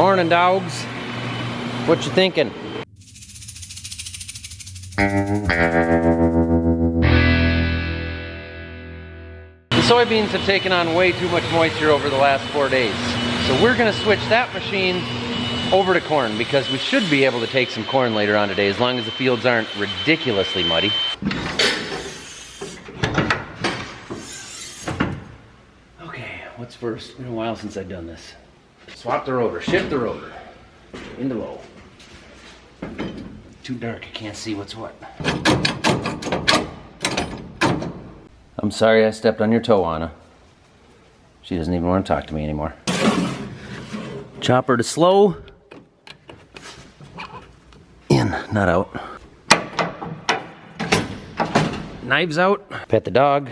Morning, dogs. What you thinking? The soybeans have taken on way too much moisture over the last 4 days. So we're gonna switch that machine over to corn because we should be able to take some corn later on today as long as the fields aren't ridiculously muddy. Okay, what's first? It's been a while since I've done this. Swap the rotor, shift the rotor into low. Too dark, I can't see what's what. I'm sorry I stepped on your toe, Anna. She doesn't even want to talk to me anymore. Chopper to slow. In, not out. Knives out. Pet the dog.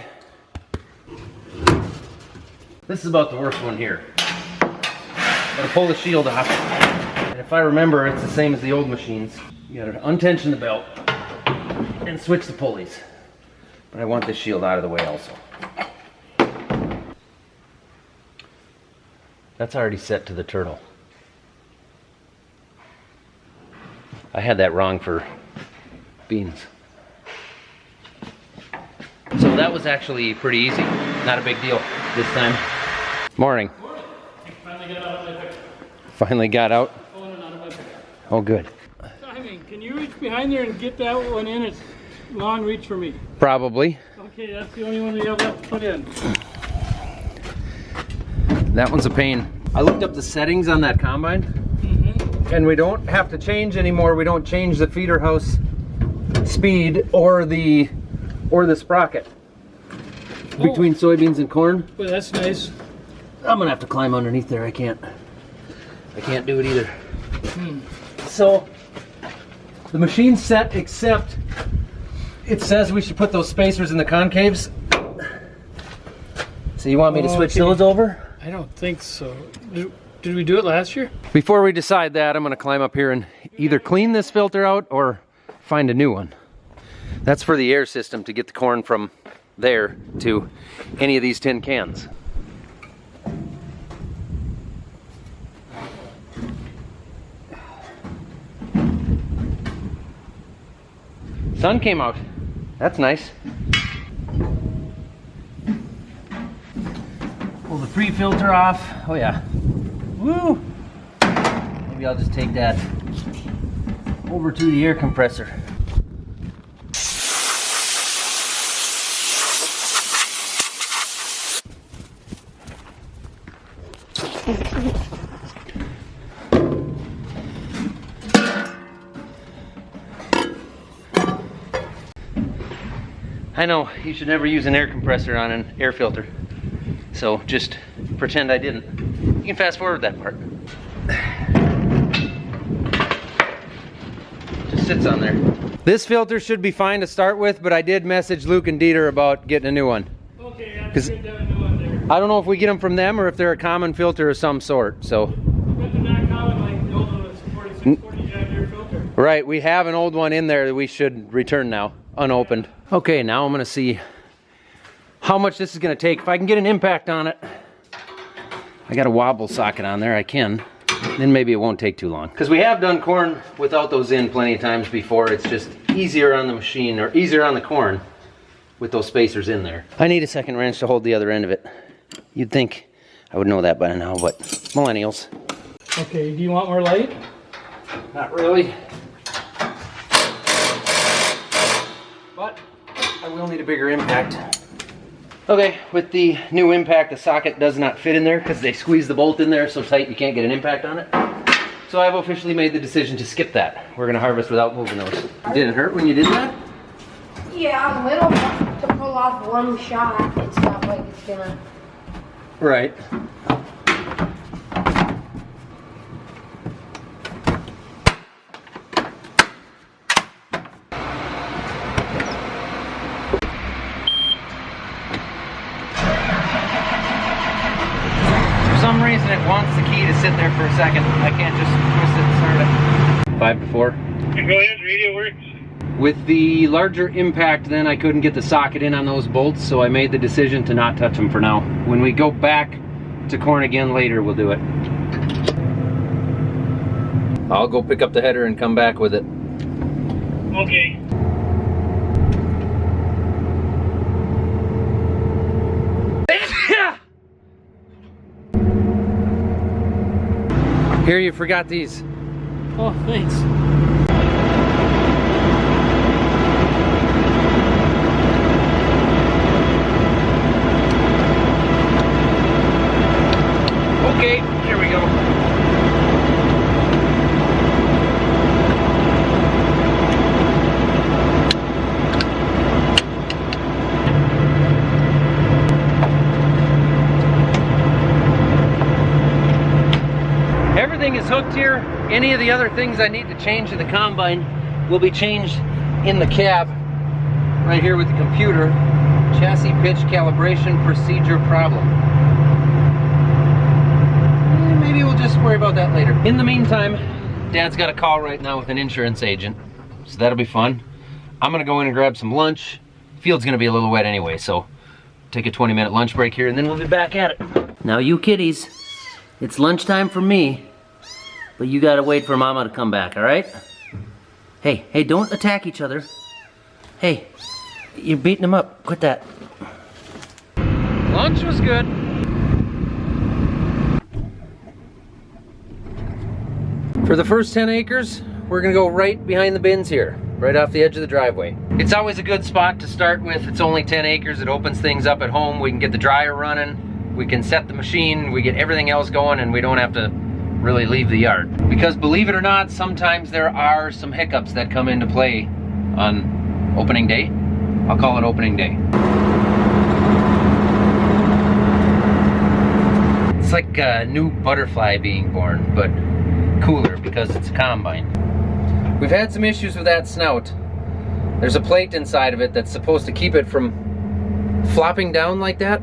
This is about the worst one here. Gotta pull the shield off. And if I remember, it's the same as the old machines. You gotta untension the belt and switch the pulleys. But I want this shield out of the way also. That's already set to the turtle. I had that wrong for beans. So that was actually pretty easy. Not a big deal this time. Morning. Finally got out of my pickup. Finally got out? Pulling it out of my pickup. Oh, good. Simon, can you reach behind there and get that one in? It's long reach for me. Probably. Okay, that's the only one we have left to put in. That one's a pain. I looked up the settings on that combine, and we don't have to change anymore. We don't change the feeder house speed or the sprocket between soybeans and corn. Well, that's nice. I'm gonna have to climb underneath there. I can't do it either. So the machine's set, except it says we should put those spacers in the concaves. So you want me to switch those over? I don't think so. Did we do it last year? Before we decide that, I'm gonna climb up here and either clean this filter out or find a new one. That's for the air system to get the corn from there to any of these tin cans. Sun came out. That's nice. Pull the pre-filter off. Oh yeah. Woo! Maybe I'll just take that over to the air compressor. I know, you should never use an air compressor on an air filter. So just pretend I didn't. You can fast forward that part. Just sits on there. This filter should be fine to start with, but I did message Luke and Dieter about getting a new one. Okay, I'm gonna get a new one there. I don't know if we get them from them or if they're a common filter of some sort, so. But they're not common like the old one that's 4640 air filter. Right, we have an old one in there that we should return now, unopened. Okay, now I'm gonna see how much this is gonna take. If I can get an impact on it, I got a wobble socket on there, I can. Then maybe it won't take too long. Because we have done corn without those in plenty of times before. It's just easier on the machine, or easier on the corn with those spacers in there. I need a second wrench to hold the other end of it. You'd think I would know that by now, but millennials. Okay, do you want more light? Not really. But I will need a bigger impact. Okay, with the new impact, the socket does not fit in there because they squeeze the bolt in there so tight you can't get an impact on it. So I've officially made the decision to skip that. We're gonna harvest without moving those. Did it hurt when you did that? Yeah, a little bit to pull off one shot. It's not like it's gonna... Right. For some reason it wants the key to sit there for a second. I can't just twist it and start it. 5 to 4. Go ahead, radio works. With the larger impact, then I couldn't get the socket in on those bolts, so I made the decision to not touch them for now. When we go back to corn again later, we'll do it. I'll go pick up the header and come back with it. Okay. Here, you forgot these. Oh, thanks. Okay, here we go. Everything is hooked here. Any of the other things I need to change in the combine will be changed in the cab right here with the computer. Chassis pitch calibration procedure problem. Maybe we'll just worry about that later. In the meantime, Dad's got a call right now with an insurance agent, so that'll be fun. I'm gonna go in and grab some lunch. Field's gonna be a little wet anyway, so take a 20-minute lunch break here and then we'll be back at it. Now you kiddies, it's lunchtime for me, but you gotta wait for Mama to come back, all right? Hey, don't attack each other. Hey, you're beating them up. Quit that. Lunch was good. For the first 10 acres, we're gonna go right behind the bins here, right off the edge of the driveway. It's always a good spot to start with. It's only 10 acres. It opens things up at home. We can get the dryer running. We can set the machine. We get everything else going and we don't have to really leave the yard. Because believe it or not, sometimes there are some hiccups that come into play on opening day. I'll call it opening day. It's like a new butterfly being born, but cooler because it's a combine. We've had some issues with that snout. There's a plate inside of it that's supposed to keep it from flopping down like that,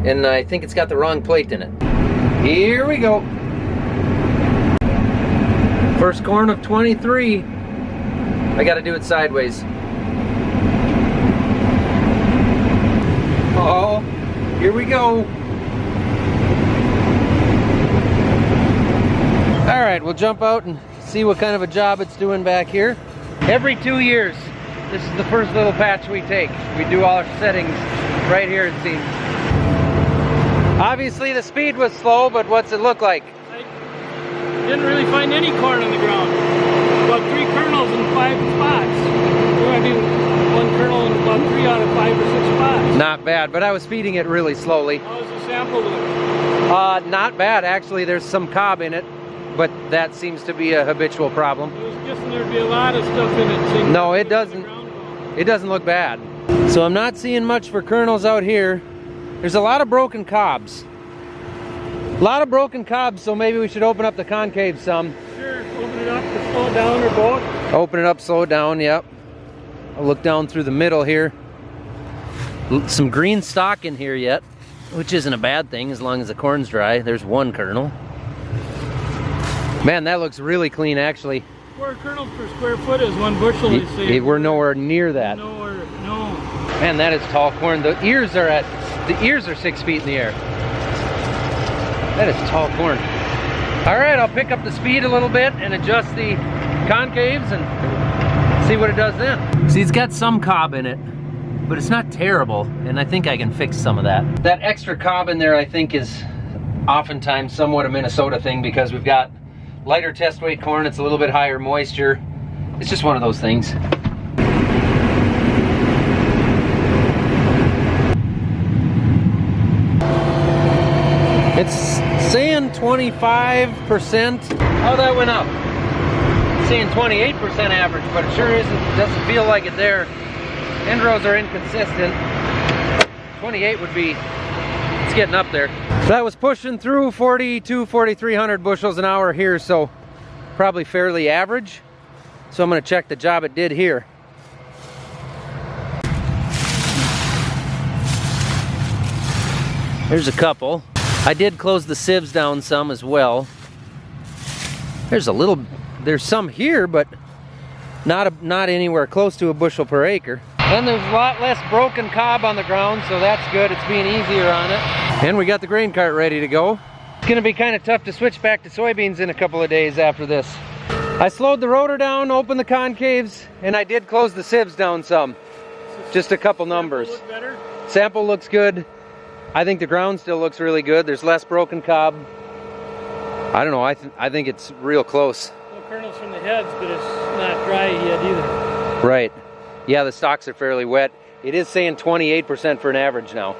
and I think it's got the wrong plate in it. Here we go. First corn of 23. I gotta do it sideways. Oh, here we go. All right, we'll jump out and see what kind of a job it's doing back here. Every 2 years, this is the first little patch we take. We do all our settings right here, it seems. Obviously the speed was slow, but what's it look like? I didn't really find any corn on the ground. About 3 kernels in 5 spots. Or I mean, 1 kernel in about 3 out of 5 or 6 spots. Not bad, but I was feeding it really slowly. How's the sample look? Not bad, actually. There's some cob in it, but that seems to be a habitual problem. I was guessing there'd be a lot of stuff in it. No, it doesn't. It doesn't look bad. So I'm not seeing much for kernels out here. There's a lot of broken cobs. A lot of broken cobs, so maybe we should open up the concave some. Sure, open it up to slow it down or both. Open it up, slow it down, yep. I'll look down through the middle here. Some green stalk in here yet, which isn't a bad thing as long as the corn's dry. There's 1 kernel. Man, that looks really clean actually. 4 kernels per square foot is 1 bushel, they say. We're nowhere near that. No. Man, that is tall corn. The ears are 6 feet in the air. That is tall corn. All right, I'll pick up the speed a little bit and adjust the concaves and see what it does then. See, it's got some cob in it, but it's not terrible, and I think I can fix some of that. That extra cob in there, I think, is oftentimes somewhat a Minnesota thing because we've got lighter test weight corn. It's a little bit higher moisture. It's just one of those things. It's saying 25%. Oh, that went up. It's saying 28% average, but it sure isn't. Doesn't feel like it there. End rows are inconsistent. 28 would be, it's getting up there. So that was pushing through 4,300 bushels an hour here, so probably fairly average. So I'm gonna check the job it did here. There's a couple. I did close the sieves down some as well. There's some here, but not anywhere close to a bushel per acre. And there's a lot less broken cob on the ground, so that's good. It's being easier on it. And we got the grain cart ready to go. It's gonna be kind of tough to switch back to soybeans in a couple of days after this. I slowed the rotor down, opened the concaves, and I did close the sieves down some. Just a couple numbers. Look better? Sample looks good. I think the ground still looks really good. There's less broken cob. I don't know, I think it's real close. No kernels from the heads, but it's not dry yet either. Right. Yeah, the stalks are fairly wet. It is saying 28% for an average now.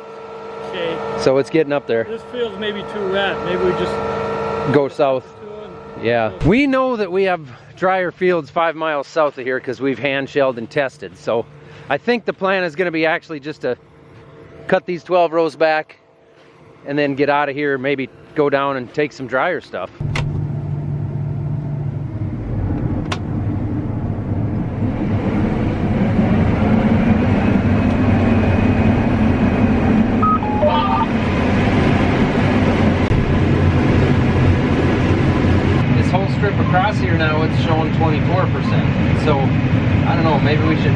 Okay. So it's getting up there. This feels maybe too wet. Maybe we just go south. Yeah. We know that we have drier fields 5 miles south of here because we've hand shelled and tested. So I think the plan is going to be actually just to cut these 12 rows back and then get out of here, maybe go down and take some drier stuff. Across here now it's showing 24%. So I don't know, maybe we should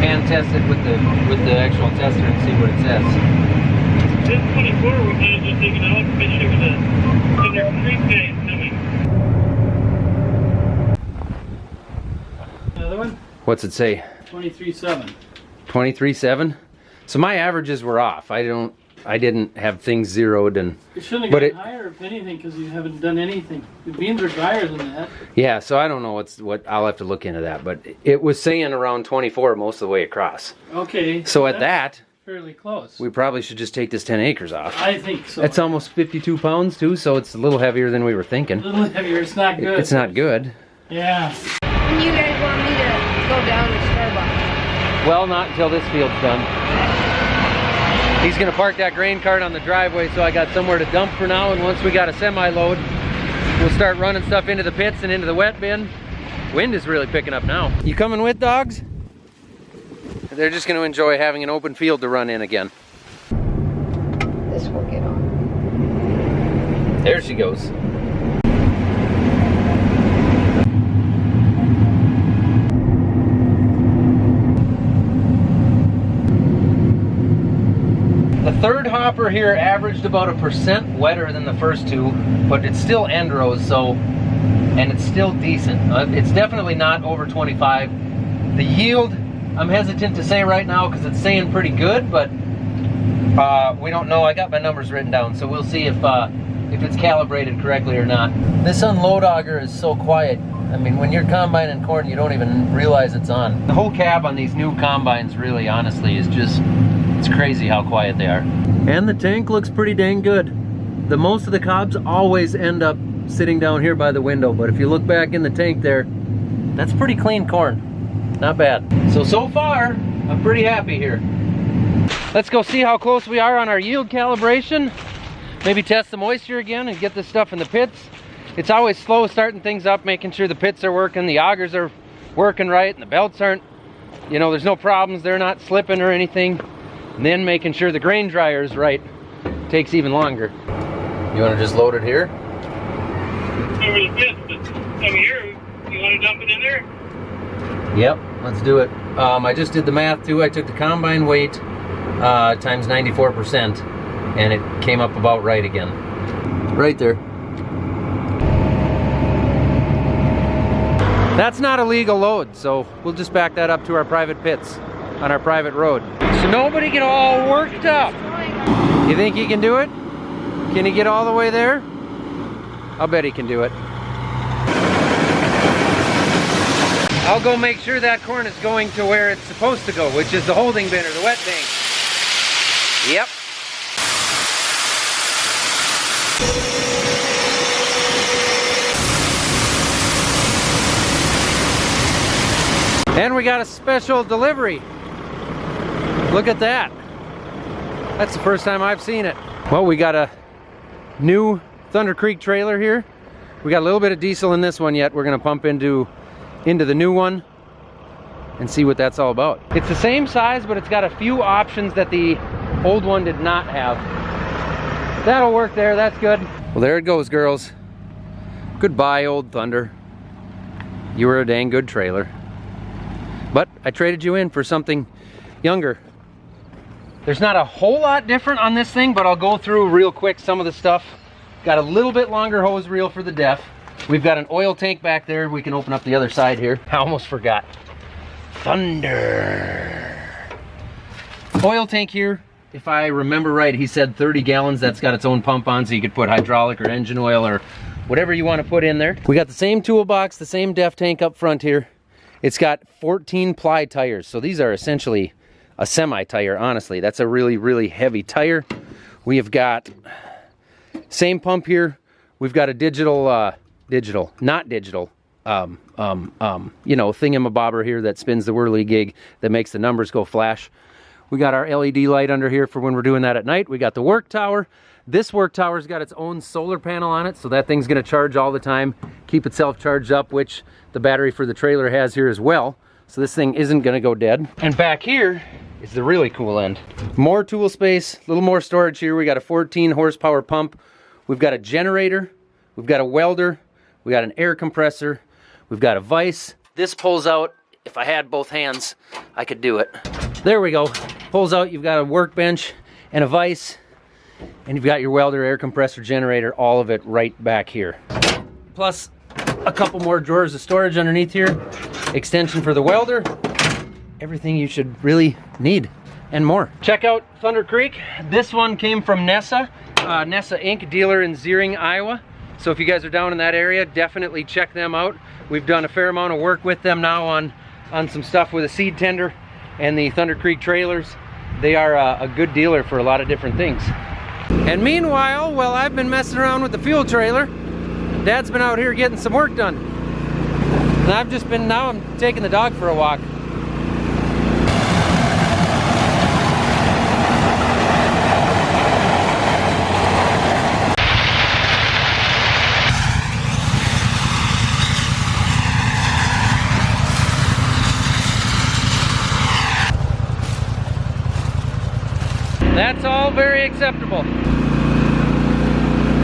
hand test it with the actual tester and see what it says. This 24, we're kind of just taking it out, make sure the Thunder Creek guy is coming. Another one? What's it say? 23.7. 23.7? So my averages were off. I didn't have things zeroed, and it shouldn't have gone higher if anything because you haven't done anything. The beans are drier than that. Yeah, so I don't know what I'll have to look into that, but it was saying around 24 most of the way across. Okay. So at that, fairly close. We probably should just take this 10 acres off. I think so. It's almost 52 pounds too, so it's a little heavier than we were thinking. A little heavier. It's not good. It's not good. Yeah. And you guys want me to go down to Starbucks? Well, not until this field's done. He's gonna park that grain cart on the driveway, so I got somewhere to dump for now, and once we got a semi-load, we'll start running stuff into the pits and into the wet bin. Wind is really picking up now. You coming with, dogs? They're just gonna enjoy having an open field to run in again. This will get on. There she goes. The third hopper here averaged about 1% wetter than the first two, but it's still end rows, so, and it's still decent. It's definitely not over 25. The yield, I'm hesitant to say right now because it's saying pretty good, but we don't know. I got my numbers written down, so we'll see if it's calibrated correctly or not. This unload auger is so quiet. I mean, when you're combining corn, you don't even realize it's on. The whole cab on these new combines, really, honestly, is just, it's crazy how quiet they are. And the tank looks pretty dang good. The most of the cobs always end up sitting down here by the window, but if you look back in the tank there, that's pretty clean corn. Not bad. So far, I'm pretty happy here. Let's go see how close we are on our yield calibration. Maybe test the moisture again and get this stuff in the pits. It's always slow starting things up, making sure the pits are working, the augers are working right, and the belts aren't, you know, there's no problems, they're not slipping or anything. And then making sure the grain dryer is right takes even longer. You want to just load it here? Over the pits, but over here, you want to dump it in there? Yep, let's do it. I just did the math too. I took the combine weight times 94%, and it came up about right again. Right there. That's not a legal load, so we'll just back that up to our private pits on our private road. So nobody get all worked up. You think he can do it? Can he get all the way there? I'll bet he can do it. I'll go make sure that corn is going to where it's supposed to go, which is the holding bin or the wet tank. Yep. And we got a special delivery. Look at that. That's the first time I've seen it. Well, we got a new Thunder Creek trailer here. We got a little bit of diesel in this one yet. We're gonna pump into the new one and see what that's all about. It's the same size, but it's got a few options that the old one did not have. That'll work there, that's good. Well, there it goes, girls. Goodbye, old Thunder. You were a dang good trailer. But I traded you in for something younger. There's not a whole lot different on this thing, but I'll go through real quick some of the stuff. Got a little bit longer hose reel for the def. We've got an oil tank back there. We can open up the other side here. I almost forgot. Thunder. Oil tank here. If I remember right, he said 30 gallons. That's got its own pump on, so you could put hydraulic or engine oil or whatever you want to put in there. We got the same toolbox, the same def tank up front here. It's got 14 ply tires. So these are essentially a semi tire, honestly. That's a really, really heavy tire. We have got same pump here. We've got a digital, not digital, you know, thingamabobber here that spins the whirligig that makes the numbers go flash. We got our LED light under here for when we're doing that at night. We got the work tower. This work tower's got its own solar panel on it, so that thing's gonna charge all the time, keep itself charged up, which the battery for the trailer has here as well. So this thing isn't gonna go dead. And back here is the really cool end. More tool space, a little more storage here. We got a 14 horsepower pump. We've got a generator. We've got a welder. We got an air compressor. We've got a vise. This pulls out. If I had both hands, I could do it. There we go. Pulls out, you've got a workbench and a vise, and you've got your welder, air compressor, generator, all of it right back here. Plus a couple more drawers of storage underneath here, extension for the welder, everything you should really need and more. Check out Thunder Creek. This one came from Nessa, Nessa Inc., dealer in Zeering, Iowa. So if you guys are down in that area, definitely check them out. We've done a fair amount of work with them now on some stuff with a seed tender and the Thunder Creek trailers. They are a good dealer for a lot of different things. And meanwhile, while I've been messing around with the fuel trailer, Dad's been out here getting some work done. And I've just been, now I'm taking the dog for a walk. That's all very acceptable.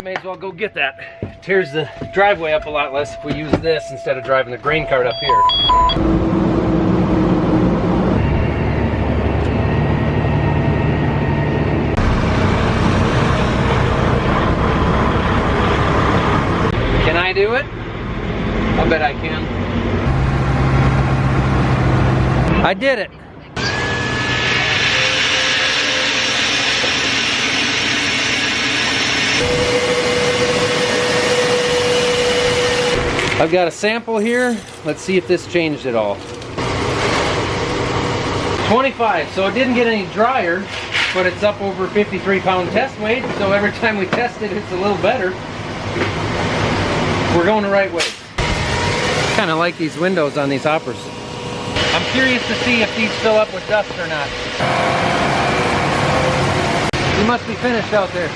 May as well go get that. Tears the driveway up a lot less if we use this instead of driving the grain cart up here. Can I do it? I bet I can. I did it. I've got a sample here. Let's see if this changed at all. 25, so it didn't get any drier, but it's up over 53-pound test weight, so every time we test it, it's a little better. We're going the right way. Kind of like these windows on these hoppers. I'm curious to see if these fill up with dust or not. You must be finished out there.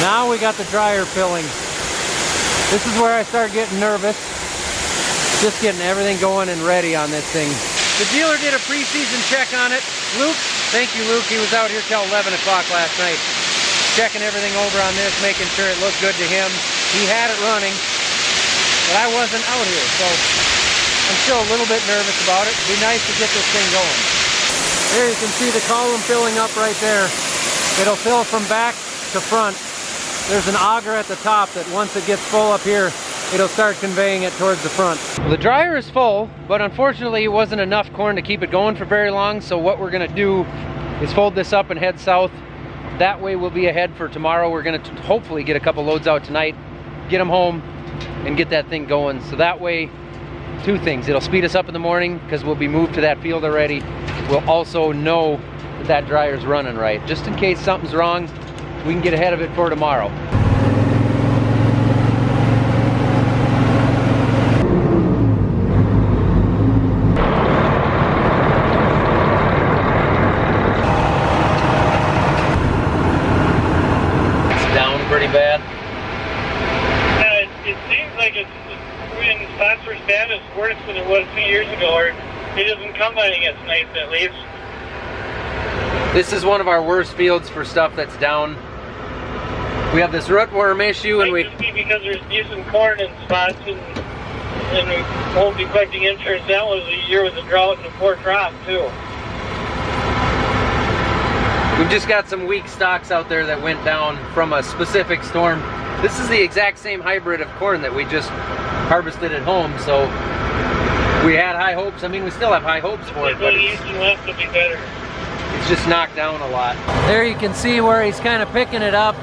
Now we got the dryer filling. This is where I start getting nervous. Just getting everything going and ready on this thing. The dealer did a pre-season check on it. Luke, thank you Luke, he was out here till 11 o'clock last night. Checking everything over on this, making sure it looked good to him. He had it running, but I wasn't out here, so I'm still a little bit nervous about it. It'd be nice to get this thing going. There you can see the column filling up right there. It'll fill from back to front. There's an auger at the top that once it gets full up here, it'll start conveying it towards the front. Well, the dryer is full, but unfortunately it wasn't enough corn to keep it going for very long, so what we're gonna do is fold this up and head south. That way we'll be ahead for tomorrow. We're gonna hopefully get a couple loads out tonight, get them home, and get that thing going. So that way, two things. It'll speed us up in the morning because we'll be moved to that field already. We'll also know that that dryer's running right. Just in case something's wrong, we can get ahead of it for tomorrow. It's down pretty bad. It seems like it's in spots where it's bad, it's worse than it was 2 years ago, or it doesn't come when it gets nice at least. This is one of our worst fields for stuff that's down. We have this rootworm issue, and we. Just be because there's decent corn in spots, and we won't be collecting insurance. That was a year with a drought and a poor crop too. We've just got some weak stalks out there that went down from a specific storm. This is the exact same hybrid of corn that we just harvested at home, so we had high hopes. I mean, we still have high hopes for it, but it's just knocked down a lot. There you can see where he's kind of picking it up.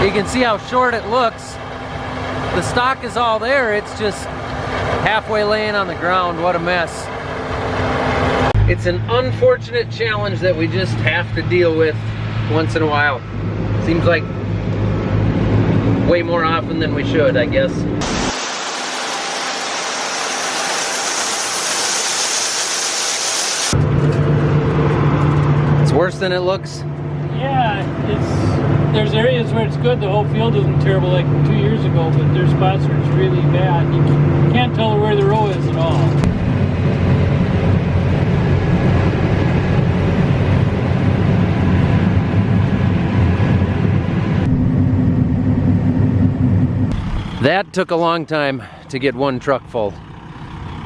You can see how short it looks. The stalk is all there, it's just halfway laying on the ground. What a mess. It's an unfortunate challenge that we just have to deal with once in a while. Seems like way more often than we should, I guess. It's worse than it looks. Yeah, there's areas where it's good. The whole field isn't terrible like 2 years ago, but there's spots where it's really bad. You can't tell where the row is at all. That took a long time to get one truck full.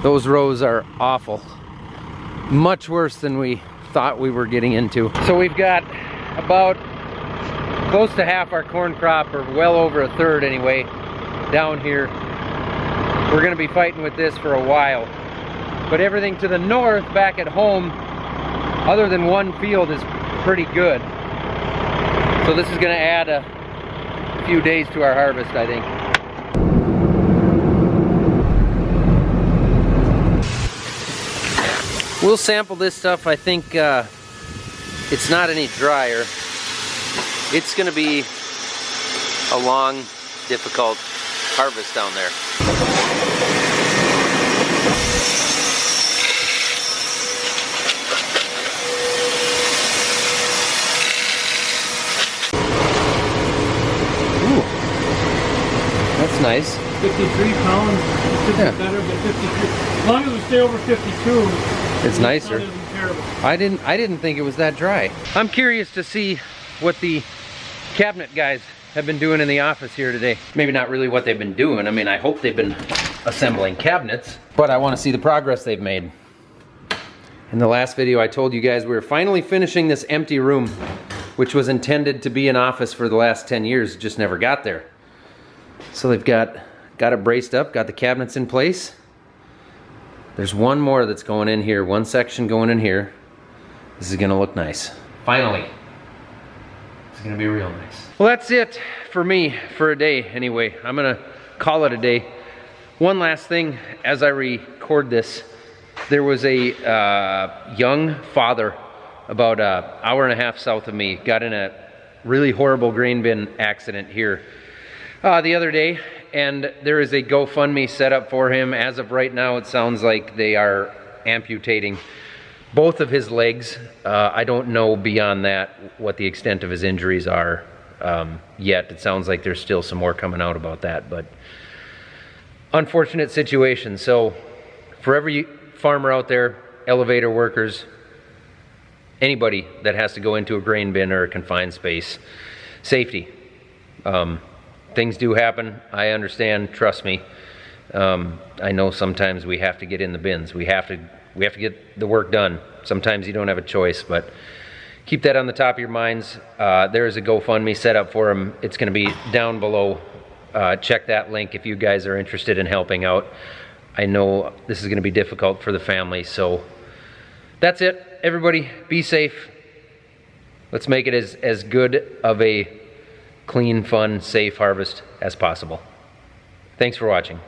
Those rows are awful. Much worse than we thought we were getting into. So we've got about close to half our corn crop, or well over a third anyway, down here. We're gonna be fighting with this for a while. But everything to the north, back at home, other than one field, is pretty good. So this is gonna add a few days to our harvest, I think. We'll sample this stuff. I think it's not any drier. It's gonna be a long, difficult harvest down there. Ooh, that's nice. 53 pounds, could be Yeah. better, but 53. As long as we stay over 52, it's nicer. It isn't terrible. I didn't think it was that dry. I'm curious to see what the cabinet guys have been doing in the office here today. Maybe not really what they've been doing. I mean, I hope they've been assembling cabinets, but I want to see the progress they've made. In the last video, I told you guys we were finally finishing this empty room, which was intended to be an office for the last 10 years, just never got there. So they've got it braced up, got the cabinets in place. There's one more that's going in here, one section going in here. This is gonna look nice. Finally. It's gonna be real nice. Well, that's it for me for a day anyway. I'm gonna call it a day. One last thing as I record this. There was a young father about an hour and a half south of me, got in a really horrible grain bin accident here the other day, and there is a GoFundMe set up for him. As of right now, it sounds like they are amputating both of his legs. I don't know beyond that what the extent of his injuries are yet. It sounds like there's still some more coming out about that, but unfortunate situation. So for every farmer out there, elevator workers, anybody that has to go into a grain bin or a confined space, safety. Things do happen. I understand. Trust me. I know sometimes we have to get in the bins. We have to get the work done. Sometimes you don't have a choice, but keep that on the top of your minds. There is a GoFundMe set up for him. It's going to be down below. Check that link if you guys are interested in helping out. I know this is going to be difficult for the family, so that's it. Everybody, be safe. Let's make it as good of a clean, fun, safe harvest as possible. Thanks for watching.